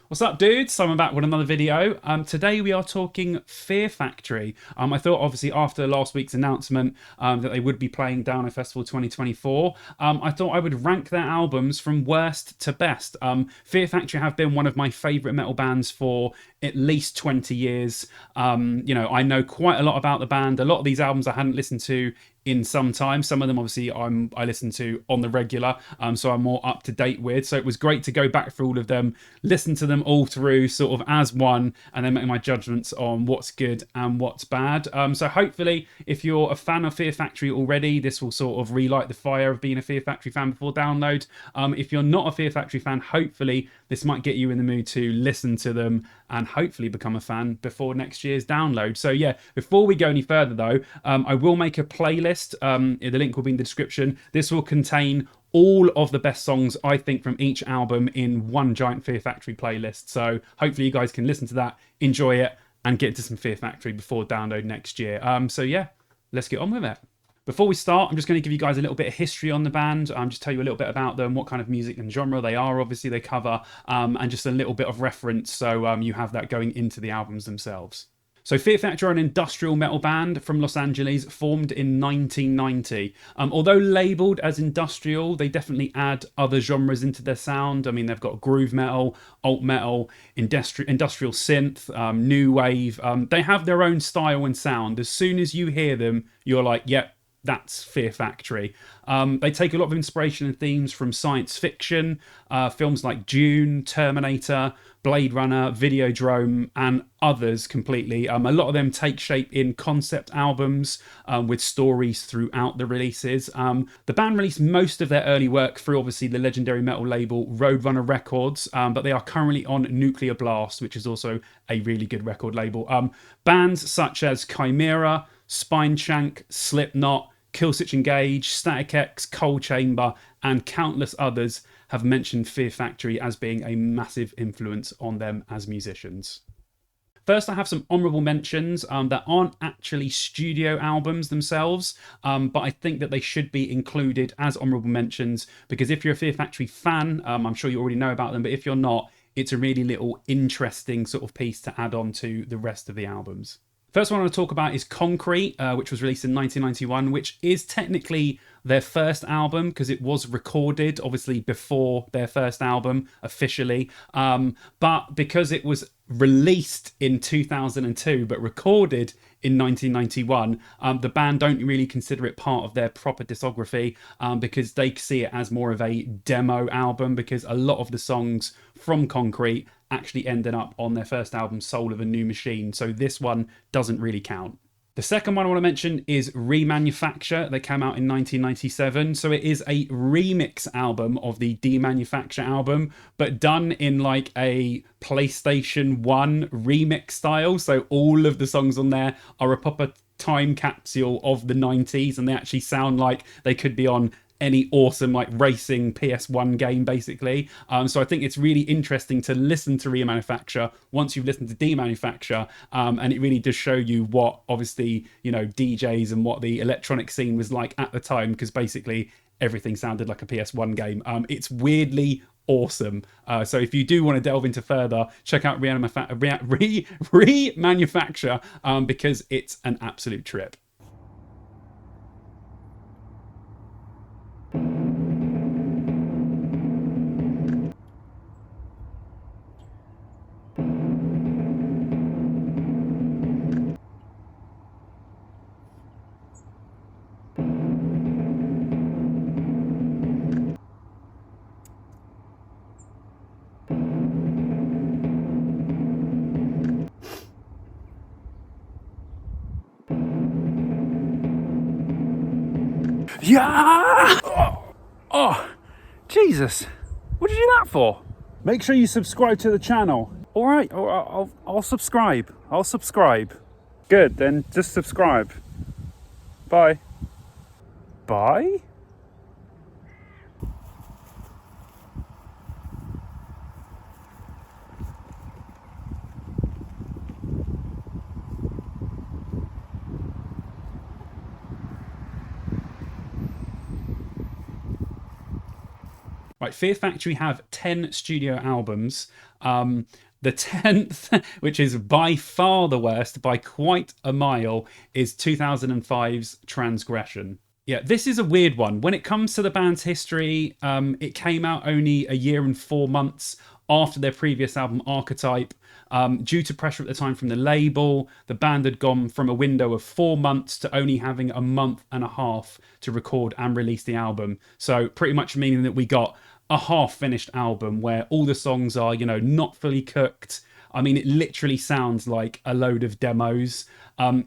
What's up, dudes? So I'm back with another video. Today we are talking Fear Factory. I thought, obviously, after last week's announcement that they would be playing down at Festival 2024, I thought I would rank their albums from worst to best. Fear Factory have been one of my favourite metal bands for at least 20 years. I know quite a lot about the band. A lot of these albums I hadn't listened to in some time. Some of them obviously I listen to on the regular, so I'm more up to date with. So it was great to go back through all of them, listen to them all through sort of as one, and then make my judgments on what's good and what's bad. So hopefully, if you're a fan of Fear Factory already, this will sort of relight the fire of being a Fear Factory fan before download. If you're not a Fear Factory fan, hopefully this might get you in the mood to listen to them and hopefully become a fan before next year's download. So yeah, before we go any further though, I will make a playlist. The link will be in the description. This will contain all of the best songs, I think, from each album in one giant Fear Factory playlist. So hopefully you guys can listen to that, enjoy it, and get into some Fear Factory before download next year. So yeah, let's get on with it. Before we start, I'm just going to give you guys a little bit of history on the band, just tell you a little bit about them, what kind of music and genre they are, obviously they cover, and just a little bit of reference so you have that going into the albums themselves. So Fear Factory are an industrial metal band from Los Angeles, formed in 1990. Although labelled as industrial, they definitely add other genres into their sound. I mean, they've got groove metal, alt metal, industrial synth, new wave. They have their own style and sound. As soon as you hear them, you're like, yep, that's Fear Factory. They take a lot of inspiration and themes from science fiction, films like Dune, Terminator, Blade Runner, Videodrome, and others completely. A lot of them take shape in concept albums with stories throughout the releases. The band released most of their early work through, obviously, the legendary metal label Roadrunner Records, but they are currently on Nuclear Blast, which is also a really good record label. Bands such as Chimera, Spineshank, Slipknot, Killswitch Engage, Static X, Cold Chamber, and countless others have mentioned Fear Factory as being a massive influence on them as musicians. First, I have some honourable mentions that aren't actually studio albums themselves, but I think that they should be included as honourable mentions because if you're a Fear Factory fan, I'm sure you already know about them, but if you're not, it's a really little interesting sort of piece to add on to the rest of the albums. First one I want to talk about is Concrete, which was released in 1991, which is technically their first album because it was recorded, obviously, before their first album officially. But because it was released in 2002 but recorded in 1991, the band don't really consider it part of their proper discography because they see it as more of a demo album because a lot of the songs from Concrete actually ended up on their first album, Soul of a New Machine. So this one doesn't really count. The second one I want to mention is Remanufacture. They came out in 1997. So it is a remix album of the Demanufacture album, but done in like a PlayStation 1 remix style. So all of the songs on there are a proper time capsule of the 90s and they actually sound like they could be on any awesome like racing PS1 game basically. So I think it's really interesting to listen to Remanufacture once you've listened to Demanufacture, and it really does show you what obviously, you know, DJs and what the electronic scene was like at the time because basically everything sounded like a PS1 game. It's weirdly awesome. So if you do want to delve into further, check out Remanufacture because it's an absolute trip. Yeah! Oh, Jesus. What did you do that for? Make sure you subscribe to the channel. All right, I'll subscribe. I'll subscribe. Good, then just subscribe. Bye. Bye? Right, Fear Factory have 10 studio albums. The 10th, which is by far the worst, by quite a mile, is 2005's Transgression. Yeah, this is a weird one. When it comes to the band's history, it came out only a year and 4 months after their previous album, Archetype. Due to pressure at the time from the label, the band had gone from a window of 4 months to only having a month and a half to record and release the album. So pretty much meaning that we got a half-finished album where all the songs are, not fully cooked. I mean, it literally sounds like a load of demos.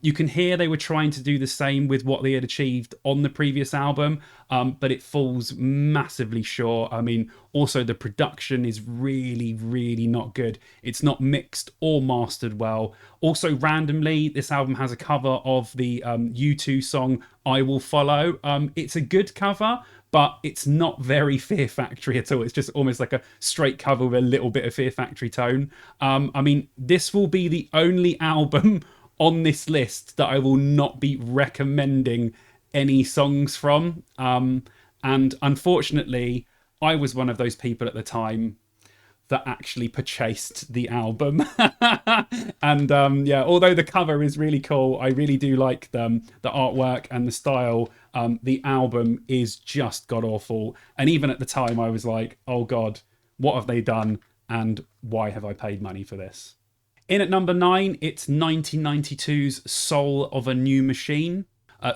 You can hear they were trying to do the same with what they had achieved on the previous album, but it falls massively short. I mean, also the production is really, really not good. It's not mixed or mastered well. Also, randomly, this album has a cover of the U2 song I Will Follow. It's a good cover, but it's not very Fear Factory at all. It's just almost like a straight cover with a little bit of Fear Factory tone. I mean, this will be the only album on this list that I will not be recommending any songs from. And unfortunately, I was one of those people at the time that actually purchased the album. And yeah, although the cover is really cool, I really do like the artwork and the style. The album is just god awful. And even at the time, I was like, oh God, what have they done? And why have I paid money for this? In at number 9, it's 1992's Soul of a New Machine.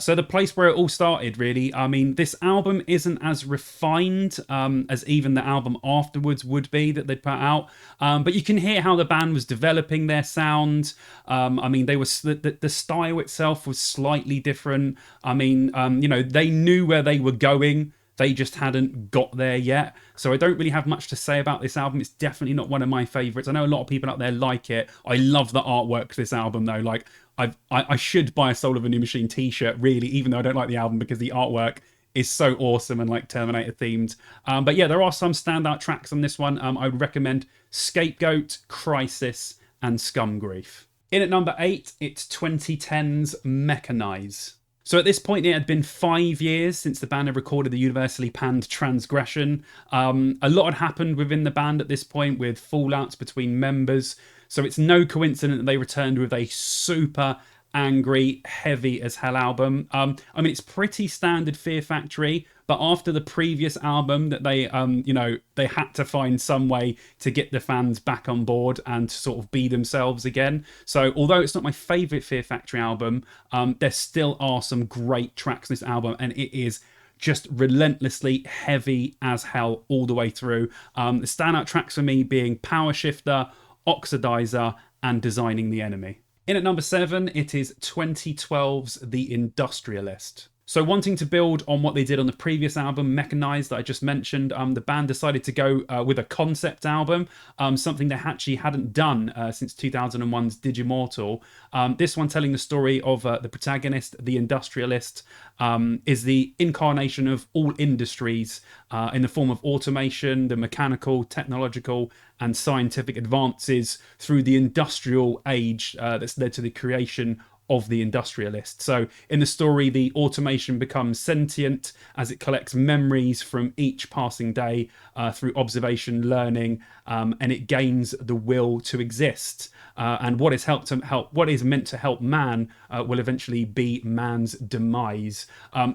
So the place where it all started, really. I mean, this album isn't as refined as even the album afterwards would be that they'd put out. But you can hear how the band was developing their sound. I mean, they were the style itself was slightly different. I mean, they knew where they were going. They just hadn't got there yet. So I don't really have much to say about this album. It's definitely not one of my favourites. I know a lot of people out there like it. I love the artwork for this album, though. Like, I should buy a Soul of a New Machine t-shirt, really, even though I don't like the album, because the artwork is so awesome and like Terminator themed. But yeah, there are some standout tracks on this one. I would recommend Scapegoat, Crisis, and Scum Grief. In at number 8, it's 2010's Mechanize. So at this point, it had been 5 years since the band had recorded the universally panned Transgression. A lot had happened within the band at this point, with fallouts between members. So it's no coincidence that they returned with a super angry, heavy as hell album. I mean, it's pretty standard Fear Factory, but after the previous album that they, they had to find some way to get the fans back on board and to sort of be themselves again. So although it's not my favourite Fear Factory album, there still are some great tracks in this album, and it is just relentlessly heavy as hell all the way through. The standout tracks for me being Power Shifter, Oxidizer, and Designing the Enemy. In at number 7, it is 2012's The Industrialist. So wanting to build on what they did on the previous album, Mechanized, that I just mentioned, the band decided to go with a concept album, something they actually hadn't done since 2001's Digimortal. This one telling the story of the protagonist, the industrialist, is the incarnation of all industries in the form of automation, the mechanical, technological, and scientific advances through the industrial age that's led to the creation of the industrialist. So in the story, the automation becomes sentient as it collects memories from each passing day through observation, learning, and it gains the will to exist. And what is meant to help man will eventually be man's demise.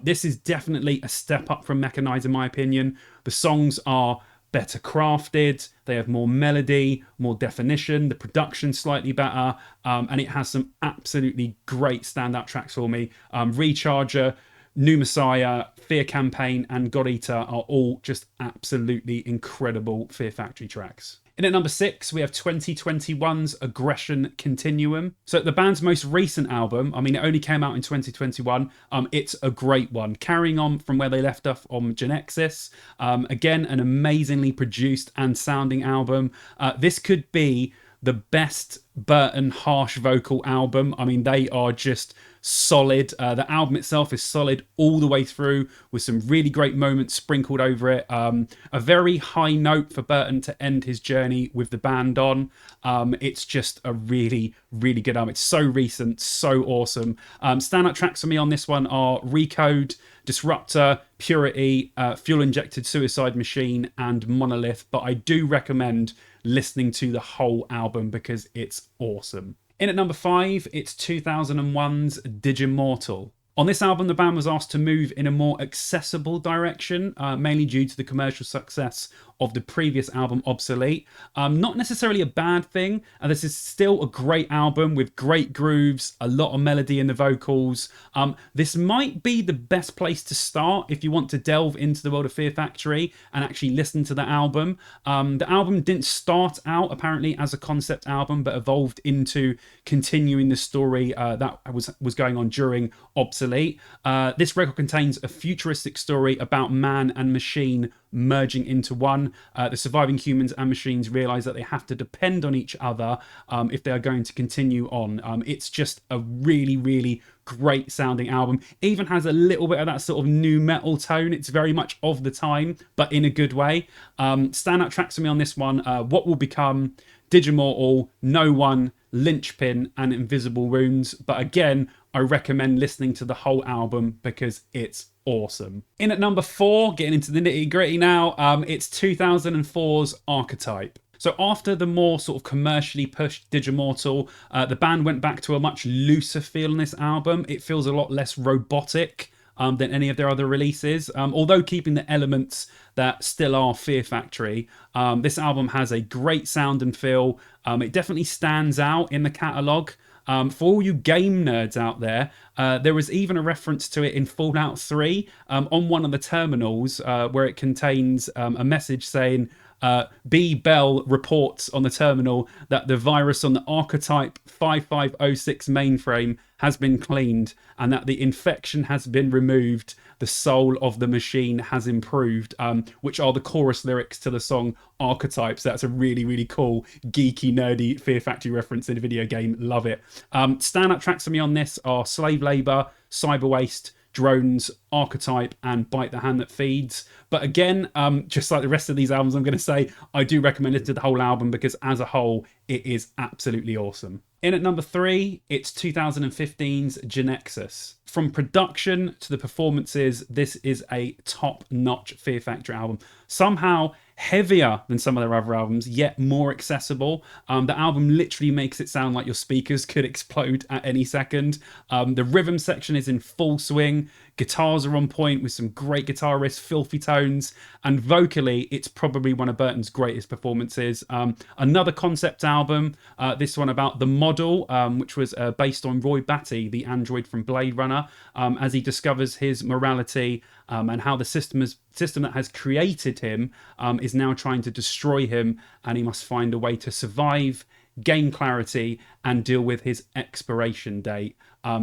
This is definitely a step up from Mechanize, in my opinion. The songs are better crafted, they have more melody, more definition, the production's slightly better, and it has some absolutely great standout tracks for me. Recharger, New Messiah, Fear Campaign, and God Eater are all just absolutely incredible Fear Factory tracks. In at number 6, we have 2021's Aggression Continuum. So the band's most recent album, I mean, it only came out in 2021. It's a great one. Carrying on from where they left off on Genexus. Again, an amazingly produced and sounding album. This could be the best Burton harsh vocal album. I mean, they are just solid. The album itself is solid all the way through, with some really great moments sprinkled over it. A very high note for Burton to end his journey with the band on. It's just a really, really good album. It's so recent, so awesome. Standout tracks for me on this one are Recode, Disruptor, Purity, Fuel Injected Suicide Machine, and Monolith. But I do recommend listening to the whole album because it's awesome. In at number 5, it's 2001's Digimortal. On this album, the band was asked to move in a more accessible direction, mainly due to the commercial success of the previous album, Obsolete. Not necessarily a bad thing. This is still a great album with great grooves, a lot of melody in the vocals. This might be the best place to start if you want to delve into the world of Fear Factory and actually listen to the album. The album didn't start out apparently as a concept album, but evolved into continuing the story that was going on during Obsolete. This record contains a futuristic story about man and machine merging into one. The surviving humans and machines realize that they have to depend on each other if they are going to continue on. It's just a really, really great sounding album. Even has a little bit of that sort of new metal tone. It's very much of the time, but in a good way. Standout tracks for me on this one: What Will Become, Digimortal, No One, Linchpin, and Invisible Wounds. But again, I recommend listening to the whole album because it's awesome. In at number 4, getting into the nitty gritty now, it's 2004's Archetype. So after the more sort of commercially pushed Digimortal, the band went back to a much looser feel on this album. It feels a lot less robotic than any of their other releases, although keeping the elements that still are Fear Factory. This album has a great sound and feel. It definitely stands out in the catalogue. For all you game nerds out there, there was even a reference to it in Fallout 3 on one of the terminals where it contains a message saying, B. Bell reports on the terminal that the virus on the Archetype 5506 mainframe has been cleaned and that the infection has been removed. The soul of the machine has improved, which are the chorus lyrics to the song Archetypes. That's a really, really cool, geeky, nerdy Fear Factory reference in a video game. Love it. Standout tracks for me on this are Slave Labour, Cyber Waste, Drones, Archetype, and Bite the Hand That Feeds. But again, just like the rest of these albums, I'm going to say I do recommend listening to the whole album because as a whole, it is absolutely awesome. In at number 3, it's 2015's Genexus. From production to the performances, this is a top-notch Fear Factory album. Somehow heavier than some of their other albums, yet more accessible. The album literally makes it sound like your speakers could explode at any second. The rhythm section is in full swing. Guitars are on point with some great guitar riffs, filthy tones, and vocally, it's probably one of Burton's greatest performances. Another concept album, this one about the model, which was based on Roy Batty, the android from Blade Runner, as he discovers his morality and how the system that has created him is now trying to destroy him, and he must find a way to survive, gain clarity, and deal with his expiration date.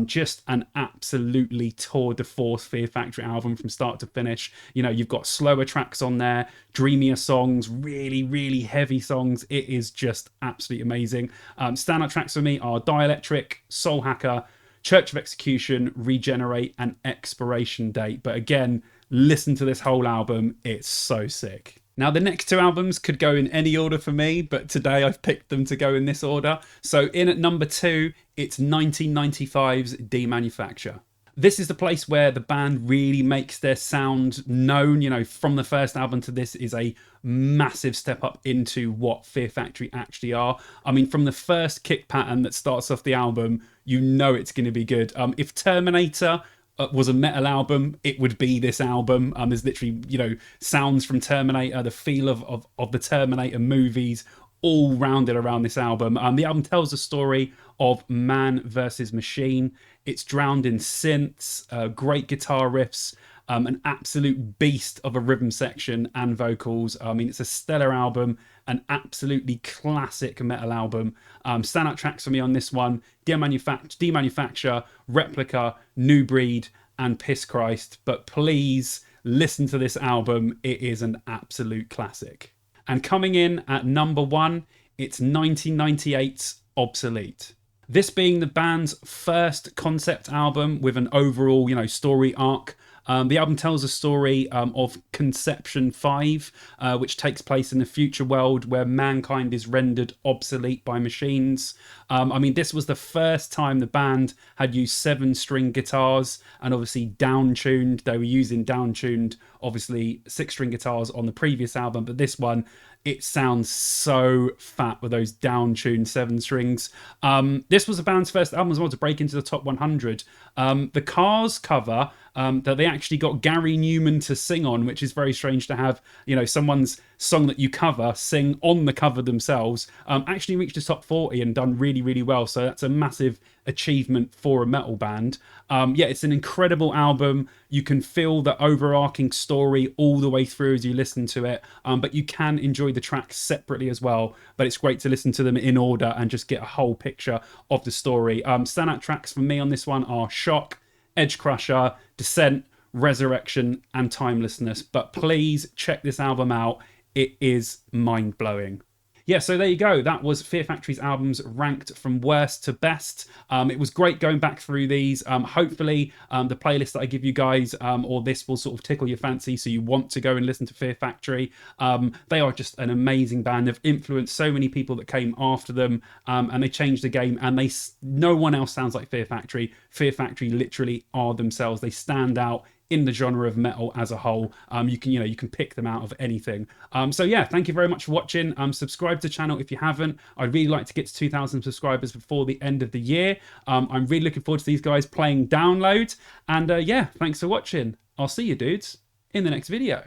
Just an absolutely tour de force Fear Factory album from start to finish. You know, you've got slower tracks on there, dreamier songs, really, really heavy songs. It is just absolutely amazing. Standout tracks for me are Dielectric, Soul Hacker, Church of Execution, Regenerate, and Expiration Date. But again, listen to this whole album. It's so sick. Now, the next 2 albums could go in any order for me, but today I've picked them to go in this order. So in at number 2, it's 1995's Demanufacture. This is the place where the band really makes their sound known. You know, from the first album to this is a massive step up into what Fear Factory actually are. I mean, from the first kick pattern that starts off the album, you know it's going to be good. If Terminator was a metal album, it would be this album. There's literally, you know, sounds from Terminator, the feel of the Terminator movies, all rounded around this album. The album tells the story of man versus machine. It's drowned in synths, great guitar riffs, an absolute beast of a rhythm section and vocals. I mean, it's a stellar album, an absolutely classic metal album. Standout tracks for me on this one: Demanufacture, Replica, New Breed, and Piss Christ. But please listen to this album. It is an absolute classic. And coming in at number 1, it's 1998's Obsolete. This being the band's first concept album with an overall, you know, story arc. The album tells a story of Conception 5, which takes place in a future world where mankind is rendered obsolete by machines. I mean, this was the first time the band had used 7-string guitars and obviously down-tuned. They were using down-tuned, obviously, 6-string guitars on the previous album, but this one, it sounds so fat with those down-tuned 7 strings. This was the band's first album as well to break into the top 100. The Cars cover that they actually got Gary Newman to sing on, which is very strange to have, someone's song that you cover sing on the cover themselves, actually reached the top 40 and done really, really well. So that's a massive achievement for a metal band. Yeah, it's an incredible album. You can feel the overarching story all the way through as you listen to it, but you can enjoy the tracks separately as well. But it's great to listen to them in order and just get a whole picture of the story. Standout tracks for me on this one are Shock, Edge Crusher, Descent, Resurrection, and Timelessness. But please check this album out. It is mind-blowing. Yeah, so there you go. That was Fear Factory's albums ranked from worst to best. It was great going back through these. Hopefully, the playlist that I give you guys, or this, will sort of tickle your fancy, so you want to go and listen to Fear Factory. They are just an amazing band. They've influenced so many people that came after them, and they changed the game. And no one else sounds like Fear Factory. Fear Factory literally are themselves. They stand out in the genre of metal as a whole. You can pick them out of anything. So yeah, thank you very much for watching. Subscribe to the channel if you haven't. I'd really like to get to 2,000 subscribers before the end of the year. I'm really looking forward to these guys playing Download. And yeah, thanks for watching. I'll see you dudes in the next video.